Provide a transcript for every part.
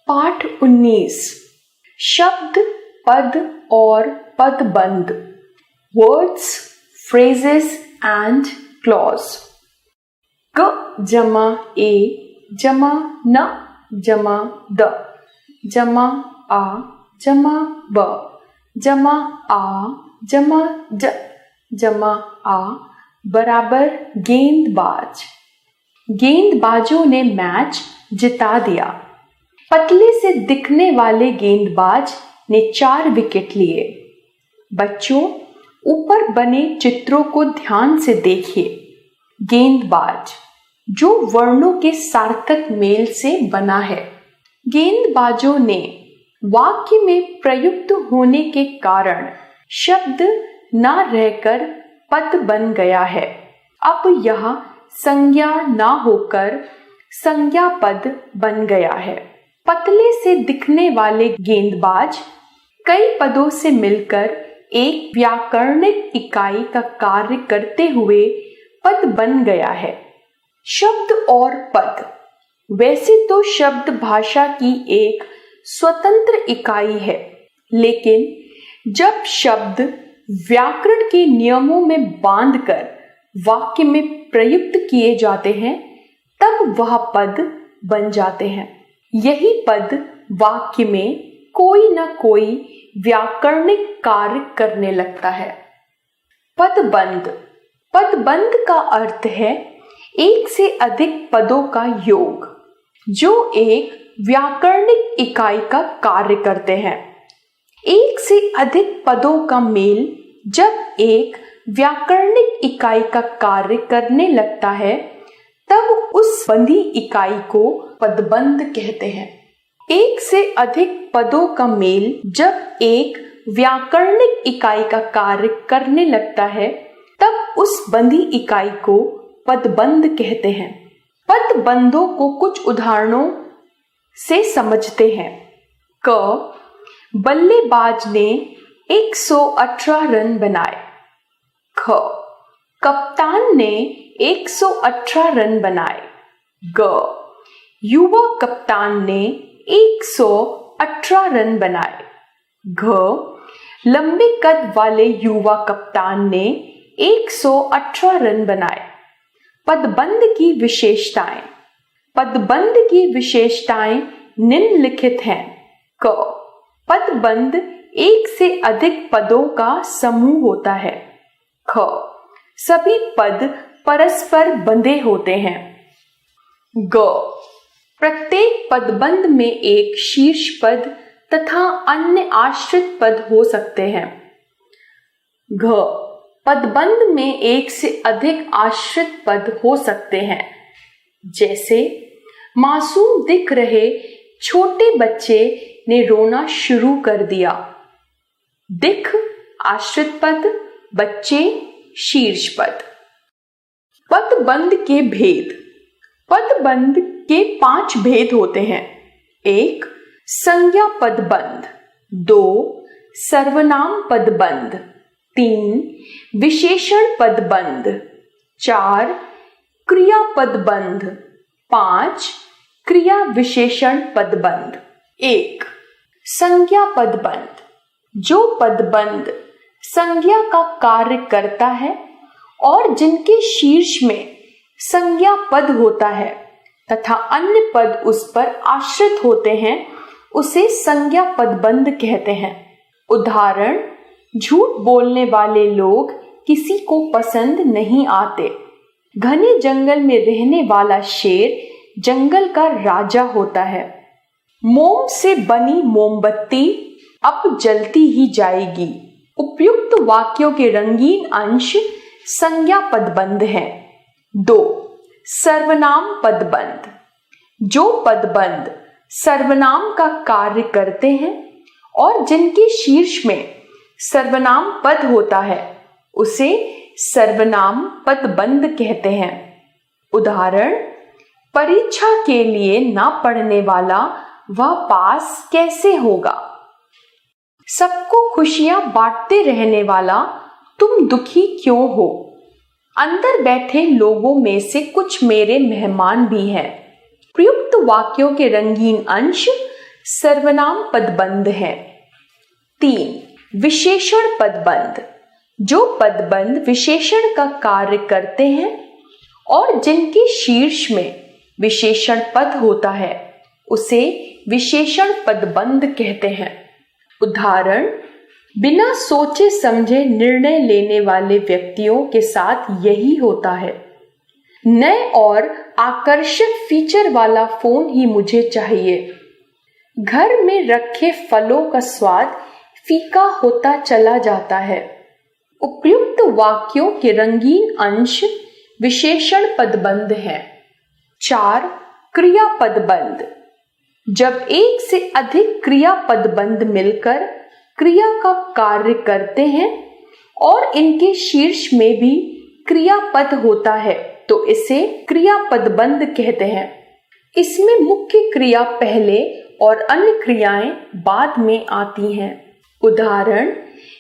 पाठ 19 शब्द, पद और पदबंध वर्ड्स, फ्रेजेस एंड क्लॉज। क जमा ए जमा न जमा द जमा आ जमा ब जमा आ जमा ज जमा आ बराबर गेंदबाज। गेंदबाजों ने मैच जिता दिया। पतले से दिखने वाले गेंदबाज ने 4 विकेट लिए। बच्चों, ऊपर बने चित्रों को ध्यान से देखिए। गेंदबाज जो वर्णों के सार्थक मेल से बना है। गेंदबाजों ने वाक्य में प्रयुक्त होने के कारण शब्द ना रहकर पद बन गया है। अब यह संज्ञा ना होकर संज्ञा पद बन गया है। पतले से दिखने वाले गेंदबाज कई पदों से मिलकर एक व्याकरणिक इकाई का कार्य करते हुए पद बन गया है। शब्द और पद वैसे तो शब्द भाषा की एक स्वतंत्र इकाई है, लेकिन जब शब्द व्याकरण के नियमों में बांधकर वाक्य में प्रयुक्त किए जाते हैं, तब वह पद बन जाते हैं। यही पद वाक्य में कोई न कोई व्याकरणिक कार्य करने लगता है। पदबंध। पदबंध का अर्थ है एक से अधिक पदों का योग जो एक व्याकरणिक इकाई का कार्य करते हैं। एक से अधिक पदों का मेल जब एक व्याकरणिक इकाई का कार्य करने लगता है, तब उस बंधी इकाई को पदबंध कहते हैं। एक से अधिक पदों का मेल जब एक व्याकरणिक इकाई का कार्य करने लगता है, तब उस बंधी इकाई को पदबंध कहते हैं। पदबंधों को कुछ उदाहरणों से समझते हैं। क बल्लेबाज ने 118 रन बनाए। ख कप्तान ने 118 रन बनाए। ग युवा कप्तान ने 118 रन बनाए। घ लंबे कद वाले युवा कप्तान ने 118 रन बनाए। पदबंध की विशेषताएं। पदबंध की विशेषताएं निम्नलिखित हैं। क पदबंध एक से अधिक पदों का समूह होता है। ख सभी पद परस्पर बंधे होते हैं। ग प्रत्येक पदबंध में एक शीर्ष पद तथा अन्य आश्रित पद हो सकते हैं। घ पदबंध में एक से अधिक आश्रित पद हो सकते हैं, जैसे मासूम दिख रहे छोटे बच्चे ने रोना शुरू कर दिया। दिख आश्रित पद, बच्चे शीर्ष पद। पदबंध के भेद। पदबंध के 5 भेद होते हैं। 1 संज्ञा पदबंध। 2 सर्वनाम पदबंध। 3 विशेषण पदबंध। 4 क्रिया पदबंध। 5 क्रिया विशेषण पदबंध। 1 संज्ञा पदबंध। जो पदबंध संज्ञा का कार्य करता है और जिनके शीर्ष में संज्ञा पद होता है तथा अन्य पद उस पर आश्रित होते हैं, उसे संज्ञा पदबंध कहते हैं। उदाहरण, झूठ बोलने वाले लोग किसी को पसंद नहीं आते। घने जंगल में रहने वाला शेर जंगल का राजा होता है। मोम से बनी मोमबत्ती अब जलती ही जाएगी। उपयुक्त वाक्यों के रंगीन अंश संज्ञा पदबंध हैं। 2 सर्वनाम पदबंध। जो पदबंध सर्वनाम का कार्य करते हैं और जिनके शीर्ष में सर्वनाम पद होता है, उसे सर्वनाम पदबंध कहते हैं। उदाहरण, परीक्षा के लिए ना पढ़ने वाला वह पास कैसे होगा। सबको खुशियां बांटते रहने वाला तुम दुखी क्यों हो। अंदर बैठे लोगों में से कुछ मेरे मेहमान भी हैं। प्रयुक्त वाक्यों के रंगीन अंश सर्वनाम पदबंध हैं। 3. विशेषण पदबंध, जो पदबंध विशेषण का कार्य करते हैं और जिनके शीर्ष में विशेषण पद होता है उसे विशेषण पदबंध कहते हैं। उदाहरण, बिना सोचे समझे निर्णय लेने वाले व्यक्तियों के साथ यही होता है। नए और आकर्षक फीचर वाला फोन ही मुझे चाहिए। घर में रखे फलों का स्वाद फीका होता चला जाता है। उपयुक्त वाक्यों के रंगीन अंश विशेषण पदबंध हैं। 4. क्रिया पदबंध, जब एक से अधिक क्रिया पदबंध मिलकर क्रिया का कार्य करते हैं और इनके शीर्ष में भी क्रियापद होता है तो इसे क्रिया पदबंध कहते हैं। इसमें मुख्य क्रिया पहले और अन्य क्रियाएं बाद में आती हैं। उदाहरण,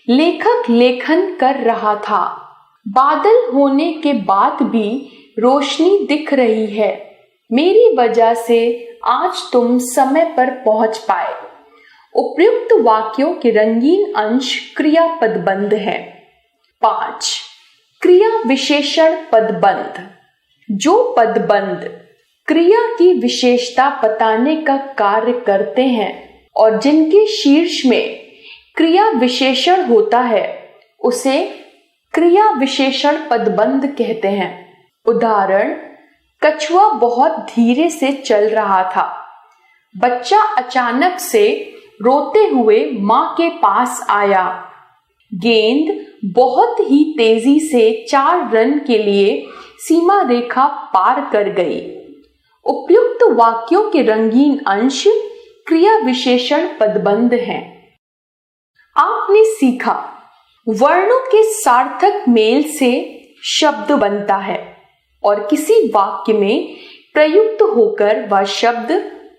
लेखक लेखन कर रहा था। बादल होने के बाद भी रोशनी दिख रही है। मेरी वजह से आज तुम समय पर पहुंच पाए। उपयुक्त वाक्यों के रंगीन अंश क्रिया पदबंध हैं। 5. क्रिया विशेषण पदबंध, जो पदबंध क्रिया की विशेषता बताने का कार्य करते हैं और जिनके शीर्ष में क्रिया विशेषण होता है उसे क्रिया विशेषण पदबंध कहते हैं। उदाहरण, कछुआ बहुत धीरे से चल रहा था। बच्चा अचानक से रोते हुए मां के पास आया। गेंद बहुत ही तेजी से 4 रन के लिए सीमा रेखा पार कर गई। उपयुक्त वाक्यों के रंगीन अंश क्रिया विशेषण पदबंध हैं। आपने सीखा, वर्णों के सार्थक मेल से शब्द बनता है और किसी वाक्य में प्रयुक्त होकर वह शब्द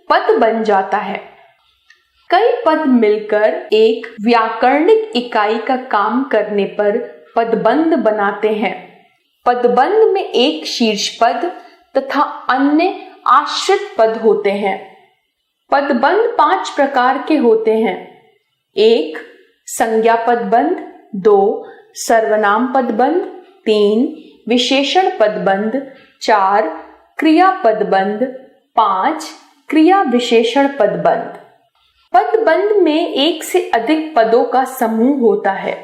पद बन जाता है। कई पद मिलकर एक व्याकरणिक इकाई का काम करने पर पदबंध बनाते हैं। पदबंध में एक शीर्ष पद तथा अन्य आश्रित पद होते हैं। पदबंध 5 प्रकार के होते हैं। 1. संज्ञा पदबंध, 2. सर्वनाम पदबंध, 3. विशेषण पदबंध, 4. क्रिया पदबंध, 5. क्रिया विशेषण पदबंध। पदबंध में एक से अधिक पदों का समूह होता है।